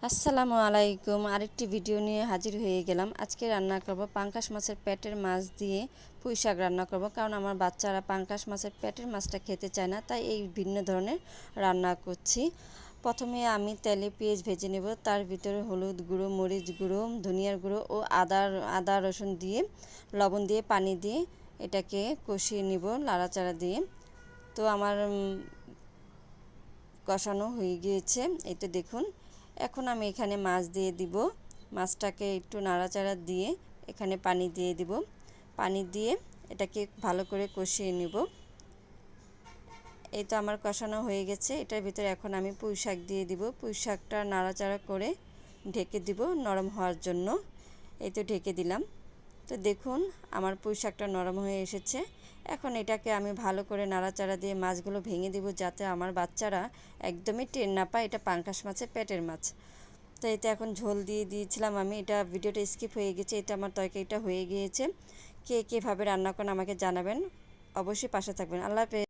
আসসালামু আলাইকুম। আরেকটি ভিডিও নিয়ে হাজির হয়ে গেলাম। আজকে রান্না করব পাঙ্গাস মাছের পেটের মাছ দিয়ে পুঁই শাক রান্না করব, কারণ আমার বাচ্চারা পাঙ্গাস মাছের পেটের মাছটা খেতে চায় না, তাই এই ভিন্ন ধরনের রান্না করছি। প্রথমে আমি তেলে পেঁয়াজ ভেজে নেব, তার ভিতরে হলুদ গুঁড়ো, মরিচ গুঁড়ো, ধনিয়ার গুঁড়ো ও আদা রসুন দিয়ে লবণ দিয়ে পানি দিয়ে এটাকে কষিয়ে নিব নাড়াচাড়া দিয়ে। তো আমার কষানো হয়ে গিয়েছে, এই তো দেখুন। এখন আমি এখানে মাছ দিয়ে দিব। মাছটাকে একটু নাড়াচাড়া দিয়ে এখানে পানি দিয়ে দিব। পানি দিয়ে এটাকে ভালো করে কষিয়ে নেব। এই তো আমার কষানো হয়ে গেছে। এটার ভিতরে এখন আমি পুঁই শাক দিয়ে দিব। পুঁই শাকটা নাড়াচাড়া করে ঢেকে দিব নরম হওয়ার জন্য। এই তো ঢেকে দিলাম। তো দেখুন আমার পুঁই শাকটা নরম হয়ে এসেছে। এখন এটাকে আমি ভালো করে নাড়াচাড়া দিয়ে মাছগুলো ভেঙে দিব, যাতে আমার বাচ্চারা একদমই টের না পায় এটা পাঙ্গাস মাছের পেটের মাছ। তো এতে এখন ঝোল দিয়ে দিয়েছিলাম আমি। এটা ভিডিওটা স্কিপ হয়ে গেছে। এটা আমার তরকারিটা হয়ে গিয়েছে। কে কীভাবে রান্না করেন আমাকে জানাবেন, অবশ্যই পাশে থাকবেন। আল্লাহ হাফেজ।